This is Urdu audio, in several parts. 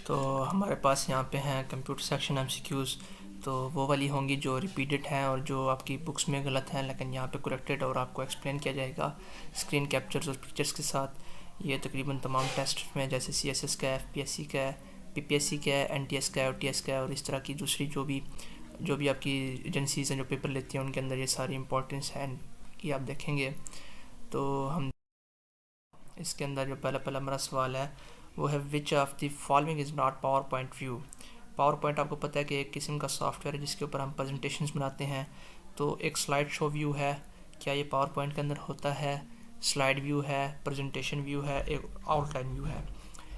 تو ہمارے پاس یہاں پہ ہیں کمپیوٹر سیکشن MCQs، تو وہ والی ہوں گی جو ریپیٹڈ ہیں اور جو آپ کی بکس میں غلط ہیں، لیکن یہاں پہ کریکٹڈ اور آپ کو ایکسپلین کیا جائے گا اسکرین کیپچرز اور پکچرز کے ساتھ۔ یہ تقریباً تمام ٹیسٹ میں جیسے CSS کا ہے، FPSC کا ہے، PPSC کا ہے، NTS کا ہے، OTS کا ہے، اور اس طرح کی دوسری جو بھی آپ کی ایجنسیز ہیں جو پیپر لیتی ہیں ان کے اندر یہ ساری امپورٹنس ہیں کہ آپ دیکھیں گے۔ تو ہم اس کے اندر جو پہلا ہمارا سوال ہے وہ ہے which of the following is not PowerPoint view. PowerPoint آپ کو پتہ ہے کہ ایک قسم کا سافٹ ویئر ہے جس کے اوپر ہم پریزنٹیشنز بناتے ہیں۔ تو ایک سلائڈ شو ویو ہے، کیا یہ پاور پوائنٹ کے اندر ہوتا ہے؟ سلائڈ ویو ہے، پریزنٹیشن ویو ہے، ایک آؤٹ لائن ویو ہے۔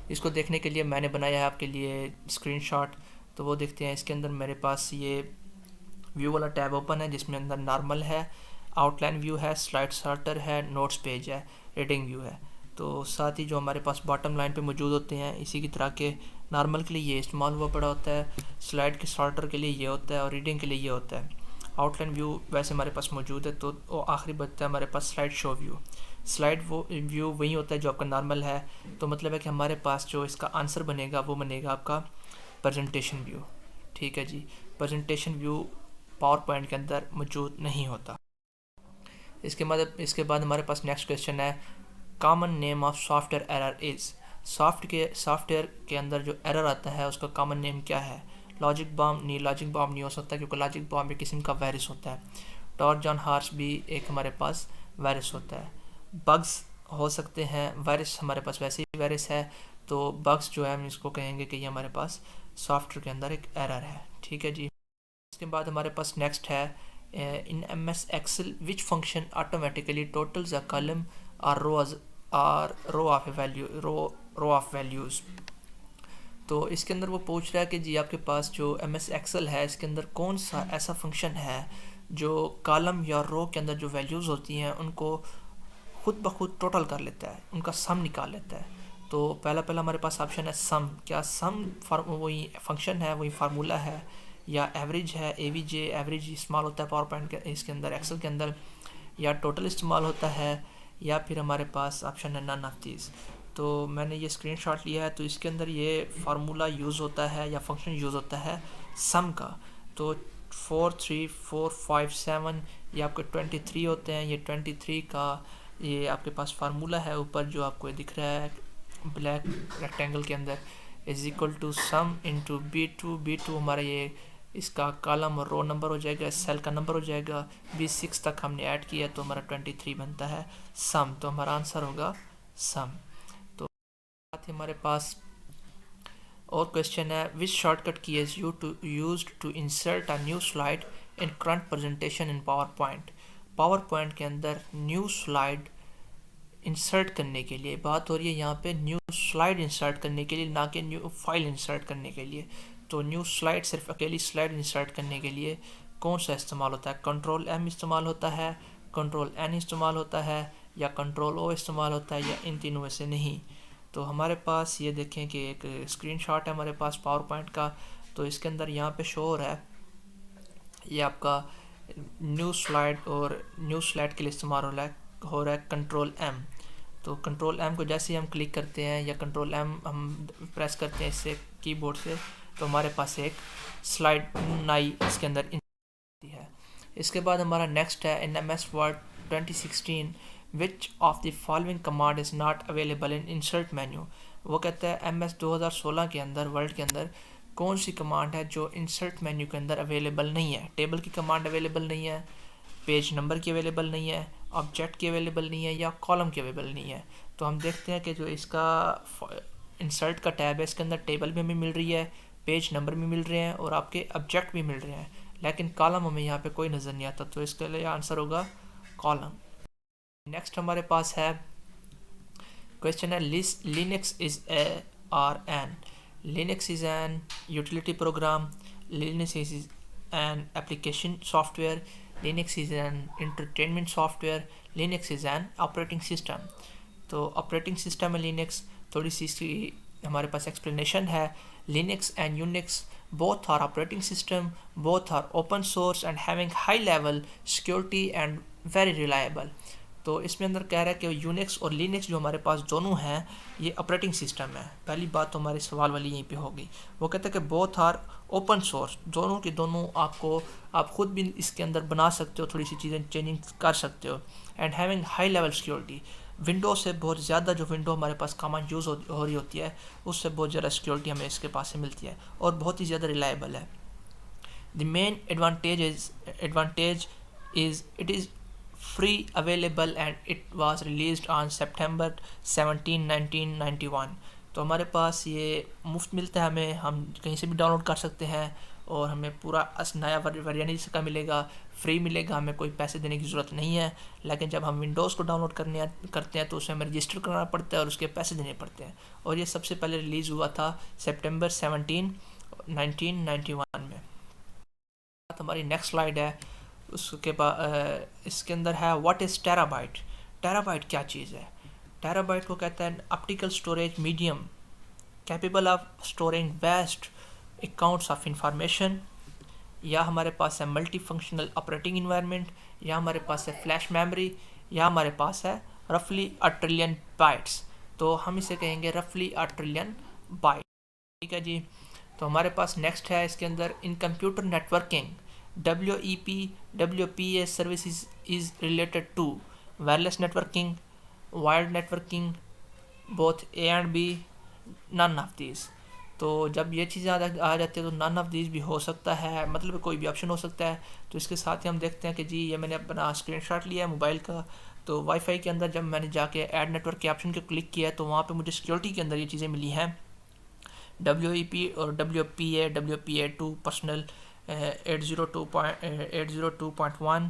اس کو دیکھنے کے لیے میں نے بنایا ہے آپ کے لیے اسکرین شاٹ، تو وہ دیکھتے ہیں۔ اس کے اندر میرے پاس یہ ویو والا ٹیب اوپن ہے جس میں اندر نارمل ہے، آؤٹ لائن ویو ہے، سلائڈ سارٹر ہے، نوٹس پیج ہے، ریڈنگ ویو ہے۔ تو ساتھ ہی جو ہمارے پاس باٹم لائن پہ موجود ہوتے ہیں اسی کی طرح کے نارمل کے لیے یہ استعمال ہوا پڑا ہوتا ہے، سلائڈ کے سارٹر کے لیے یہ ہوتا ہے، اور ریڈنگ کے لیے یہ ہوتا ہے۔ آؤٹ لائن ویو ویسے ہمارے پاس موجود ہے، تو آخری بچتا ہے ہمارے پاس slide show view. Slide view وہی ہوتا ہے جو آپ کا نارمل ہے، تو مطلب ہے کہ ہمارے پاس جو اس کا آنسر بنے گا وہ بنے گا آپ کا پریزنٹیشن ویو۔ ٹھیک ہے جی، پریزنٹیشن ویو پاور پوائنٹ کے اندر موجود نہیں ہوتا۔ اس کے بعد ہمارے پاس نیکسٹ کویشچن ہے common name of software error is. Software کے اندر جو ایرر آتا ہے اس کا کامن نیم کیا ہے؟ لاجک بام نہیں، لاجک بام نہیں ہو سکتا کیونکہ لاجک بام ایک قسم کا وائرس ہوتا ہے۔ ٹروجن ہارس بھی ایک ہمارے پاس وائرس ہوتا ہے۔ بگز ہو سکتے ہیں، وائرس ہمارے پاس ویسے ہی وائرس ہے، تو بگز جو ہے ہم اس کو کہیں گے کہ یہ ہمارے پاس سافٹ ویئر کے اندر ایک ایرر ہے۔ ٹھیک ہے جی، اس کے بعد ہمارے پاس نیکسٹ ہے ان MS Excel which function automatically totals a column or row of values۔ تو اس کے اندر وہ پوچھ رہا ہے کہ جی آپ کے پاس جو MS Excel ہے اس کے اندر کون سا ایسا فنکشن ہے جو کالم یا رو کے اندر جو ویلیوز ہوتی ہیں ان کو خود بخود ٹوٹل کر لیتا ہے، ان کا سم نکال لیتا ہے۔ تو پہلا ہمارے پاس آپشن ہے سم۔ کیا سم وہی فنکشن ہے، وہی فارمولہ ہے، یا ایوریج ہے، AVJ ایوریج استعمال ہوتا ہے پاور پوائنٹ کے اس کے اندر، ایکسل کے اندر، یا ٹوٹل استعمال ہوتا ہے، یا پھر ہمارے پاس آپشن ہے نن آف دیز۔ تو میں نے یہ اسکرین شاٹ لیا ہے، تو اس کے اندر یہ فارمولہ یوز ہوتا ہے یا فنکشن یوز ہوتا ہے سم کا۔ تو 4 3 4 5 7 یہ آپ کے 23 ہوتے ہیں، یہ 23 کا یہ آپ کے پاس فارمولہ ہے اوپر جو آپ کو دکھ رہا ہے بلیک ریکٹینگل کے اندر، is equal to sum into B2 ہمارا یہ اس کا کالم اور رو نمبر ہو جائے گا، سیل کا نمبر ہو جائے گا، B6 تک ہم نے ایڈ کیا تو ہمارا 23 بنتا ہے سم، تو ہمارا آنسر ہوگا سم۔ تو ساتھ ہی ہمارے پاس اور کویشچن ہے which shortcut key is used to insert a new slide in current presentation in PowerPoint۔ Power point کے اندر نیو سلائڈ انسرٹ کرنے کے لیے بات ہو رہی ہے یہاں پہ، نیو سلائڈ انسرٹ کرنے کے لیے، نہ کہ نیو فائل انسرٹ کرنے کے لیے۔ تو نیو سلائڈ صرف اکیلی سلائڈ انسرٹ کرنے کے لیے کون سا استعمال ہوتا ہے؟ کنٹرول M استعمال ہوتا ہے، کنٹرول N استعمال ہوتا ہے، یا کنٹرول O استعمال ہوتا ہے، یا ان تینوں میں سے نہیں۔ تو ہمارے پاس یہ دیکھیں کہ ایک اسکرین شاٹ ہے ہمارے پاس پاور پوائنٹ کا، تو اس کے اندر یہاں پہ شو ہو رہا ہے یہ آپ کا نیو سلائڈ، اور نیو سلائڈ کے لیے استعمال ہو رہا ہے کنٹرول M۔ تو کنٹرول M کو جیسے ہی ہم کلک کرتے ہیں یا کنٹرول M ہم پریس کرتے ہیں اس سے کی بورڈ سے، تو ہمارے پاس ایک سلائڈ نئی اس کے اندر ہے۔ اس کے بعد ہمارا نیکسٹ ہے ان MS Word 2016 which of the following command is not available in insert menu۔ وہ کہتا ہے MS 2016 کے اندر ورڈ کے اندر کون سی کمانڈ ہے جو انسرٹ مینیو کے اندر اویلیبل نہیں ہے؟ ٹیبل کی کمانڈ اویلیبل نہیں ہے، پیج نمبر کی اویلیبل نہیں ہے، آبجیکٹ کی اویلیبل نہیں ہے، یا کالم کی اویلیبل نہیں ہے۔ تو ہم دیکھتے ہیں کہ جو اس کا انسرٹ کا ٹیب ہے اس کے اندر ٹیبل بھی ہمیں مل رہی ہے، پیج نمبر بھی مل رہے ہیں، اور آپ کے آبجیکٹ بھی مل رہے ہیں، لیکن کالم ہمیں یہاں پہ کوئی نظر نہیں آتا، تو اس کے لیے آنسر ہوگا کالم۔ نیکسٹ ہمارے پاس ہے کویشچن ہے Linux is a or an. Linux is an utility program, Linux is an application software, Linux is an entertainment software, Linux is an operating system. تو آپریٹنگ سسٹم ہے لینکس، تھوڑی سی اس کی ہمارے پاس ایکسپلینیشن ہے۔ Linux and Unix both are operating system, both are open source and having high level security and very reliable۔ تو اس میں اندر کہہ رہا ہے کہ یونکس اور لینکس جو ہمارے پاس دونوں ہیں یہ آپریٹنگ سسٹم ہے. پہلی بات تو ہمارے سوال والی یہیں پہ ہوگی. وہ کہتا ہے کہ بوتھ آر اوپن سورس، دونوں کے دونوں آپ خود بھی اس کے اندر بنا سکتے ہو، تھوڑی سی چیزیں چینجنگ کر سکتے ہو. And having high level security, window سے بہت زیادہ، جو ونڈو ہمارے پاس کامن یوز ہو رہی ہوتی ہے اس سے بہت زیادہ سیکورٹی ہمیں اس کے پاس سے ملتی ہے، اور بہت ہی زیادہ ریلائبل ہے. The main advantage is it is free available and it was released on September 17, 1991. تو ہمارے پاس یہ مفت ملتا ہے ہمیں، ہم کہیں سے بھی ڈاؤن لوڈ کر سکتے ہیں، اور ہمیں پورا نیا ورژن اس کا ملے گا، فری ملے گا، ہمیں کوئی پیسے دینے کی ضرورت نہیں ہے. لیکن جب ہم ونڈوز کو ڈاؤن لوڈ کرتے ہیں تو اسے ہمیں رجسٹر کرنا پڑتا ہے اور اس کے پیسے دینے پڑتے ہیں. اور یہ سب سے پہلے ریلیز ہوا تھا سپٹمبر 17 1991 میں. ہماری نیکسٹ سلائیڈ ہے، اس کے اندر ہے what is terabyte. Terabyte کیا چیز ہے؟ ٹیرا بائٹ کو کہتا ہے optical storage medium capable of storing vast accounts of information, یا ہمارے پاس ہے ملٹی فنکشنل آپریٹنگ انوائرمنٹ، یا ہمارے پاس ہے فلیش میموری، یا ہمارے پاس ہے رفلی 1 ٹریلین بائٹس. تو ہم اسے کہیں گے رفلی 1 ٹریلین بائٹ. ٹھیک ہے جی. تو ہمارے پاس نیکسٹ ہے اس کے اندر in computer networking WEP services is related to wireless networking, wired networking, both A and B، none of these. تو جب یہ چیزیں آ جاتی ہیں تو نن آف دیز بھی ہو سکتا ہے، مطلب کوئی بھی آپشن ہو سکتا ہے. تو اس کے ساتھ ہی ہم دیکھتے ہیں کہ جی یہ میں نے اپنا اسکرین شاٹ لیا ہے موبائل کا. تو وائی فائی کے اندر جب میں نے جا کے ایڈ نیٹورک کے آپشن کے کلک کیا ہے تو وہاں پہ مجھے سیکورٹی کے اندر یہ چیزیں ملی ہیں، WEP اور WPA2 پرسنل 802.1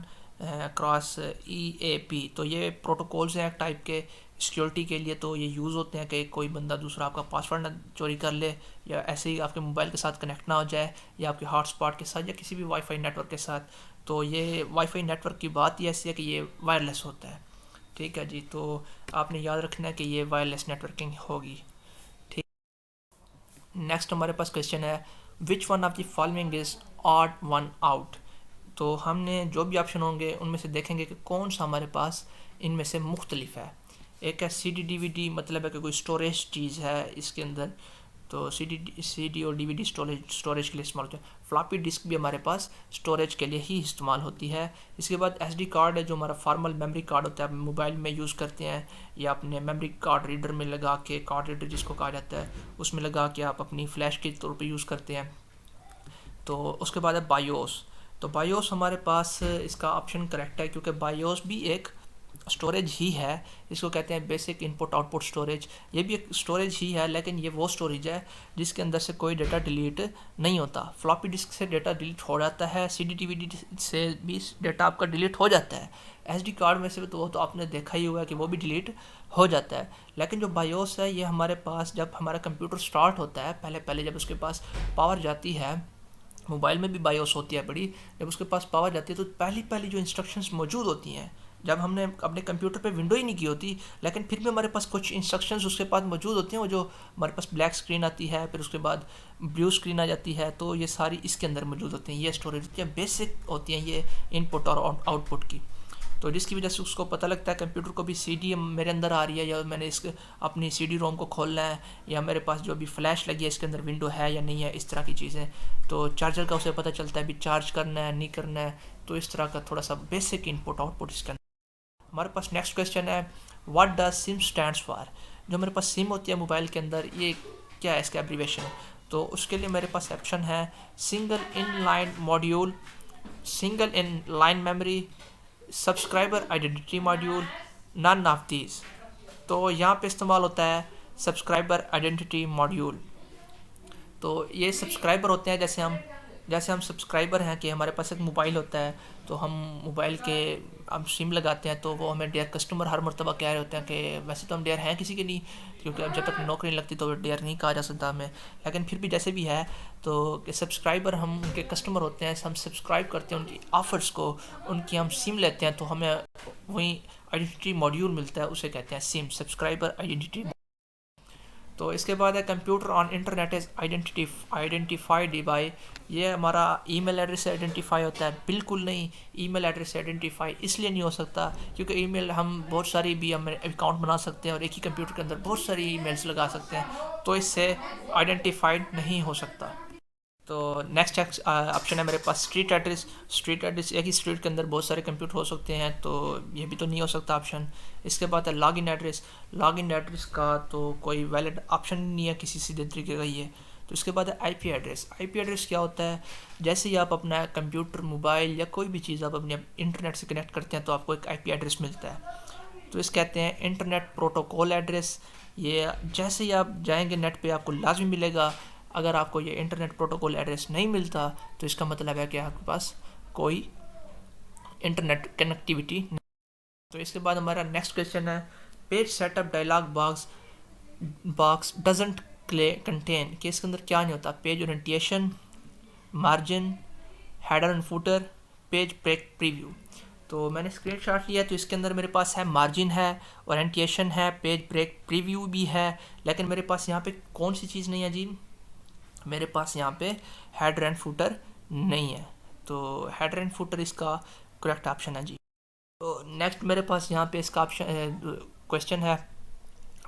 کراس EAP. تو یہ پروٹوکولز ہیں ایک ٹائپ کے سیکورٹی کے لیے. تو یہ یوز ہوتے ہیں کہ کوئی بندہ دوسرا آپ کا پاسورڈ نہ چوری کر لے، یا ایسے ہی آپ کے موبائل کے ساتھ کنیکٹ نہ ہو جائے، یا آپ کے ہاٹ اسپاٹ کے ساتھ، یا کسی بھی وائی فائی نیٹ ورک کے ساتھ. تو یہ وائی فائی نیٹ ورک کی بات ہی ایسی ہے کہ یہ وائرلیس ہوتا ہے. ٹھیک ہے جی. تو آپ نے یاد رکھنا ہے کہ یہ وائرلیس نیٹ ورکنگ ہوگی. نیکسٹ ہمارے پاس کویشچن ہے which one of the following is odd one out. تو ہم نے جو بھی آپشن ہوں گے ان میں سے دیکھیں گے کہ کون سا ہمارے پاس ان میں سے مختلف ہے. ایک ہے CD/DVD، مطلب ہے کہ کوئی اسٹوریج چیز ہے اس کے اندر. تو CD اور DVD اسٹوریج کے لیے استعمال ہوتا ہے. فلاپی ڈسک بھی ہمارے پاس اسٹوریج کے لیے ہی استعمال ہوتی ہے. اس کے بعد SD کارڈ ہے جو ہمارا فارمل میموری کارڈ ہوتا ہے، آپ موبائل میں یوز کرتے ہیں، یا اپنے میموری کارڈ ریڈر میں لگا کے، کارڈ ریڈر جس کو کہا جاتا ہے اس میں لگا کے آپ اپنی فلیش کے طور پہ یوز کرتے ہیں. تو اس کے بعد ہے بایوس. تو بایوس ہمارے پاس اس کا آپشن کریکٹ ہے، کیونکہ بایوس بھی ایک اسٹوریج ہی ہے. اس کو کہتے ہیں بیسک ان پٹ آؤٹ پٹ اسٹوریج. یہ بھی ایک اسٹوریج ہی ہے، لیکن یہ وہ اسٹوریج ہے جس کے اندر سے کوئی ڈیٹا ڈیلیٹ نہیں ہوتا. فلاپی ڈسک سے ڈیٹا ڈیلیٹ ہو جاتا ہے، CD/DVD سے بھی ڈیٹا آپ کا ڈیلیٹ ہو جاتا ہے. SD کارڈ میں سے تو آپ نے دیکھا ہی ہوا کہ وہ بھی ڈیلیٹ ہو جاتا ہے. لیکن جو بایوس ہے یہ ہمارے پاس جب ہمارا کمپیوٹر سٹارٹ ہوتا ہے، پہلے جب اس کے پاس پاور جاتی ہے، موبائل میں بھی بایوس ہوتی ہے بڑی، جب اس کے پاس پاور جاتی ہے تو پہلی جو انسٹرکشنز موجود ہوتی ہیں، جب ہم نے اپنے کمپیوٹر پہ ونڈو ہی نہیں کی ہوتی لیکن پھر بھی ہمارے پاس کچھ انسٹرکشنز اس کے پاس موجود ہوتی ہیں، وہ جو ہمارے پاس بلیک اسکرین آتی ہے، پھر اس کے بعد بلیو اسکرین آ جاتی ہے. تو یہ ساری اس کے اندر موجود ہوتی ہیں. یہ اسٹوریج ہوتی ہے، بیسک ہوتی ہیں یہ ان پٹ اور آؤٹ پٹ کی. تو جس کی وجہ سے اس کو پتہ لگتا ہے کمپیوٹر کو بھی CD میرے اندر آ رہی ہے، یا میں نے اپنی CD روم کو کھولنا ہے، یا میرے پاس جو بھی فلیش لگی ہے اس کے اندر ونڈو ہے یا نہیں ہے، اس طرح کی چیزیں. تو چارجر کا اسے پتہ چلتا ہے بھی چارج کرنا ہے نہیں کرنا ہے. تو اس طرح کا تھوڑا سا بیسک ان پٹ آؤٹ پٹ اس کے اندر. ہمارے پاس نیکسٹ کویشچن ہے what does some stands for. جو میرے پاس سم ہوتی ہے موبائل کے اندر، یہ کیا ہے اس کا ایبریویشن؟ تو اس کے لیے میرے پاس آپشن ہے single in line module, single in line memory, subscriber identity module, نن آف دیز. تو یہاں پہ استعمال ہوتا ہے سبسکرائبر آئیڈینٹی ماڈیول. تو یہ سبسکرائبر ہوتے ہیں جیسے ہم سبسکرائبر ہیں کہ ہمارے پاس ایک موبائل ہوتا ہے، تو ہم موبائل کے ہم سم لگاتے ہیں تو وہ ہمیں ڈیئر کسٹمر ہر مرتبہ کہہ رہے ہوتے ہیں کہ ویسے تو ہم ڈیئر ہیں کسی کے نہیں، کیونکہ اب جب تک نوکری نہیں لگتی تو ڈیئر نہیں کہا جا سکتا ہمیں، لیکن پھر بھی جیسے بھی ہے تو کہ سبسکرائبر ہم ان کے کسٹمر ہوتے ہیں، ہم سبسکرائب کرتے ہیں ان کی آفرز کو، ان کی ہم سم لیتے ہیں تو ہمیں وہی آئیڈینٹی ماڈیول ملتا ہے، اسے کہتے ہیں سم، سبسکرائبر آئیڈینٹی. تو اس کے بعد ہے computer on internet is identified by, یہ ہمارا ای میل ایڈریس سے آئیڈینٹیفائی ہوتا ہے؟ بالکل نہیں، ای میل ایڈریس سے آئیڈینٹیفائی اس لیے نہیں ہو سکتا کیونکہ ای میل ہم بہت ساری بھی ہم اکاؤنٹ بنا سکتے ہیں اور ایک ہی کمپیوٹر کے اندر بہت ساری ای میلز لگا سکتے ہیں، تو اس سے آئیڈینٹیفائڈ نہیں ہو سکتا۔ تو نیکسٹ آپشن ہے میرے پاس اسٹریٹ ایڈریس۔ اسٹریٹ ایڈریس، ایک ہی اسٹریٹ کے اندر بہت سارے کمپیوٹر ہو سکتے ہیں، تو یہ بھی تو نہیں ہو سکتا آپشن۔ اس کے بعد ہے log in address. Log in address کا تو کوئی ویلڈ آپشن نہیں ہے کسی سیدھے طریقے کا یہ۔ تو اس کے بعد ہے آئی پی ایڈریس۔ آئی پی ایڈریس کیا ہوتا ہے؟ جیسے ہی آپ اپنا کمپیوٹر، موبائل یا کوئی بھی چیز آپ اپنے انٹرنیٹ سے کنیکٹ کرتے ہیں تو آپ کو ایک آئی پی ایڈریس ملتا ہے، تو اس کہتے ہیں انٹرنیٹ پروٹوکول ایڈریس۔ یہ جیسے ہی آپ جائیں گے نیٹ پہ آپ کو لازمی ملے گا۔ اگر آپ کو یہ انٹرنیٹ پروٹوکول ایڈریس نہیں ملتا تو اس کا مطلب ہے کہ آپ کے پاس کوئی انٹرنیٹ کنیکٹیوٹی نہیں۔ تو اس کے بعد ہمارا نیکسٹ کویشچن ہے page set up dialog box doesn't contain, کہ اس کے اندر کیا نہیں ہوتا؟ Page orientation, margin, header and footer, page break preview. تو میں نے اسکرین شاٹ لیا تو اس کے اندر میرے پاس ہے مارجن ہے، اورینٹیشن ہے، پیج بریک پریویو بھی ہے، لیکن میرے پاس یہاں پہ کون سی چیز نہیں ہے جی؟ میرے پاس یہاں پہ ہیڈر اینڈ فوٹر نہیں ہے، تو ہیڈر اینڈ فوٹر اس کا کریکٹ آپشن ہے جی۔ تو نیکسٹ میرے پاس یہاں پہ اس کا آپشن کویشچن ہے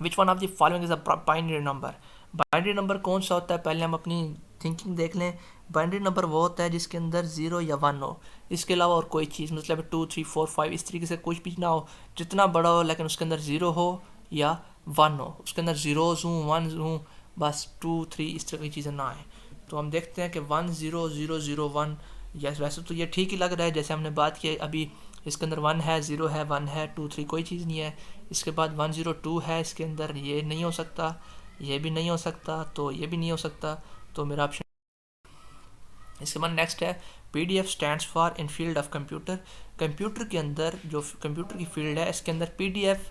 which one of the following is a binary number. Binary number کون سا ہوتا ہے؟ پہلے ہم اپنی تھنکنگ دیکھ لیں۔ بائنری نمبر وہ ہوتا ہے جس کے اندر 0 یا 1 ہو، اس کے علاوہ اور کوئی چیز، مطلب 2 3 4 5 اس طریقے سے کچھ بھی نہ ہو، جتنا بڑا ہو لیکن اس کے اندر 0 ہو یا 1 ہو، اس کے اندر زیروز ہوں 1 ہوں، بس 2 3 اس طرح کی چیزیں نہ آئیں۔ تو ہم دیکھتے ہیں کہ 1 0 0 0 1، یس ویسے تو یہ ٹھیک ہی لگ رہا ہے جیسے ہم نے بات کی ابھی، اس کے اندر 1 ہے 0 ہے 1 ہے 2 3 کوئی چیز نہیں ہے۔ اس کے بعد 1 0 2 ہے، اس کے اندر یہ نہیں ہو سکتا، یہ بھی نہیں ہو سکتا، تو یہ بھی نہیں ہو سکتا، تو میرا آپشن۔ اس کے بعد نیکسٹ ہے P D F stands for in field of computer. Computer کے اندر جو کمپیوٹر کی فیلڈ ہے اس کے اندر پی ڈی ایف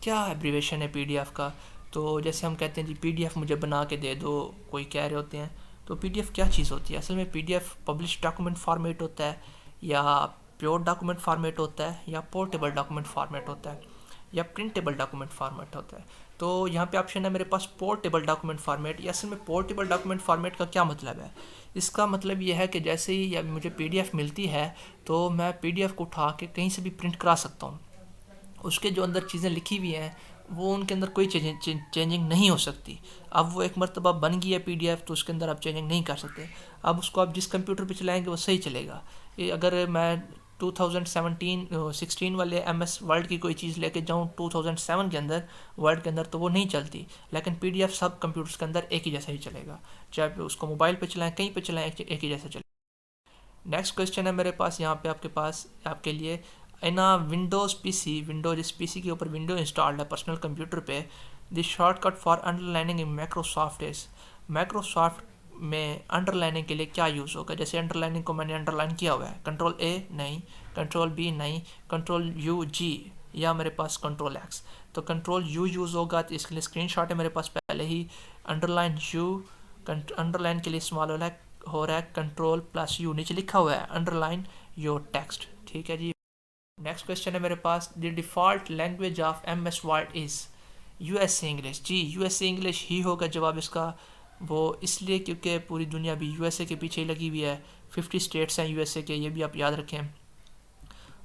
کیا ایبریویشن ہے پی ڈی ایف کا؟ تو جیسے ہم کہتے ہیں جی پی ڈی ایف مجھے بنا کے دے دو، کوئی کہہ رہے ہوتے ہیں، تو پی ڈی ایف کیا چیز ہوتی ہے؟ اصل میں P D F publish document format ہوتا ہے، یا پیور ڈاکومنٹ فارمیٹ ہوتا ہے، یا پورٹیبل ڈاکومنٹ فارمیٹ ہوتا ہے، یا پرنٹیبل ڈاکومنٹ فارمیٹ ہوتا ہے۔ تو یہاں پہ آپشن ہے میرے پاس پورٹیبل ڈاکومنٹ فارمیٹ۔ یا اصل میں پورٹیبل ڈاکومنٹ فارمیٹ کا کیا مطلب ہے؟ اس کا مطلب یہ ہے کہ جیسے ہی مجھے پی ڈی ایف ملتی ہے تو میں پی ڈی ایف کو اٹھا کے کہیں سے بھی پرنٹ کرا سکتا ہوں، اس کے جو اندر چیزیں لکھی ہوئی ہیں وہ ان کے اندر کوئی چینجنگ نہیں ہو سکتی۔ اب وہ ایک مرتبہ بن گئی ہے پی ڈی ایف تو اس کے اندر آپ چینجنگ نہیں کر سکتے۔ اب اس کو آپ جس کمپیوٹر پہ چلائیں گے وہ صحیح چلے گا۔ اگر میں 2016 والے ایم ایس ورڈ کی کوئی چیز لے کے جاؤں 2007 کے اندر ورڈ کے اندر تو وہ نہیں چلتی، لیکن پی ڈی ایف سب کمپیوٹرز کے اندر ایک ہی جیسا ہی چلے گا، چاہے اس کو موبائل پہ چلائیں کہیں پہ چلائیں ایک ہی جیسا چلے گا۔ نیکسٹ کویشچن ہے میرے پاس یہاں پہ آپ کے لیے ونڈوز پی سی، ونڈوز جس پی سی کے اوپر ونڈو انسٹالڈ ہے پرسنل کمپیوٹر پہ، the shortcut for underlining in Microsoft is. Microsoft میں انڈر لائننگ کے لیے کیا یوز ہوگا؟ جیسے انڈر لائننگ کو میں نے انڈر لائن کیا ہوا ہے، کنٹرول اے نہیں، کنٹرول بی نہیں، کنٹرول یو جی، یا میرے پاس کنٹرول ایکس۔ تو کنٹرول یو یوز ہوگا، تو اس کے لیے اسکرین شاٹ ہے میرے پاس پہلے ہی۔ Underline U underline کے لیے استعمال ہو رہا ہے کنٹرول پلس یو، نیچے لکھا ہوا ہے انڈر لائن یور ٹیکسٹ، ٹھیک ہے جی۔ نیکسٹ کویشچن ہے میرے پاس the default language of M S word is U S A English. جی یو ایس اے انگلش ہی ہوگا جواب اس کا، وہ اس لیے کیونکہ پوری دنیا بھی یو ایس اے کے پیچھے ہی لگی ہوئی ہے، 50 اسٹیٹس ہیں یو ایس اے کے، یہ بھی آپ یاد رکھیں۔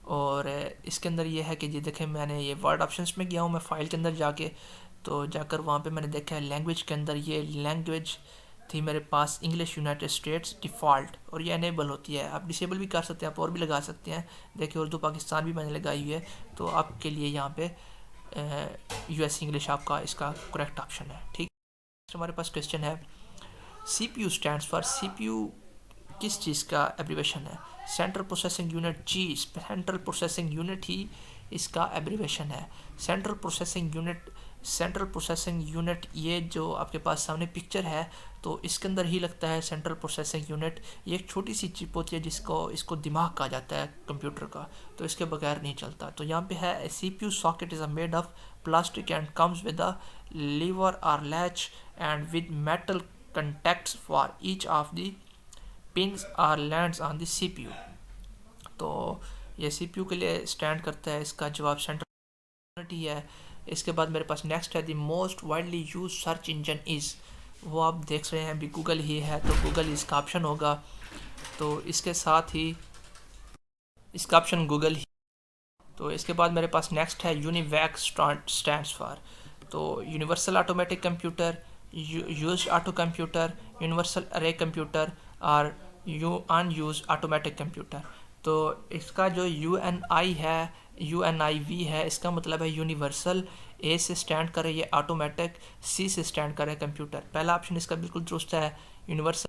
اور اس کے اندر یہ ہے کہ جی دیکھیں میں نے یہ ورڈ آپشنس میں گیا ہوں، میں فائل کے اندر جا کر وہاں پہ میں نے دیکھا ہے لینگویج کے اندر یہ لینگویج تھی میرے پاس انگلش یونائٹڈ اسٹیٹس ڈیفالٹ، اور یہ انیبل ہوتی ہے، آپ ڈسیبل بھی کر سکتے ہیں، آپ اور بھی لگا سکتے ہیں، دیکھیں اردو پاکستان بھی میں نے لگائی ہوئی ہے، تو آپ کے لیے یہاں پہ یو ایس انگلش آپ کا اس کا کریکٹ آپشن ہے، ٹھیک۔ ہمارے پاس کویشچن ہے C P U stands for, C P U کس چیز کا ایبریویشن ہے؟ سینٹرل پروسیسنگ یونٹ، جی سینٹرل پروسیسنگ یونٹ ہی اس کا ایبریویشن ہے۔ سینٹرل پروسیسنگ یونٹ یہ جو آپ کے پاس سامنے پکچر ہے تو اس کے اندر ہی لگتا ہے سینٹرل پروسیسنگ یونٹ، یہ ایک چھوٹی سی چپ ہوتی ہے اس کو دماغ کہا جاتا ہے کمپیوٹر کا، تو اس کے بغیر نہیں چلتا۔ تو یہاں پہ ہے C P U socket is made of plastic and comes with a lever or latch and with metal contacts for each of the pins or lands on the C P U. تو یہ سی پی یو کے لیے اسٹینڈ کرتا ہے، اس کا جواب سینٹرل یونٹ ہی ہے۔ اس کے بعد میرے پاس نیکسٹ ہے the most widely use search engine is, وہ آپ دیکھ رہے ہیں ابھی گوگل ہی ہے تو گوگل اس کا آپشن ہوگا، تو اس کے ساتھ ہی اس کا آپشن گوگل ہی. تو اس کے بعد میرے پاس نیکسٹ ہے یونیویک اسٹینڈس فار، تو universal automatic computer, used auto computer, universal array computer اور ان یوز آٹومیٹک کمپیوٹر. تو اس کا جو UNIV ہے اس کا مطلب ہے یونیورسل، اے سے اسٹینڈ کرے یہ آٹومیٹک، سی سے اسٹینڈ کرے کمپیوٹر. پہلا آپشن اس کا بالکل درست ہے، یونیورسل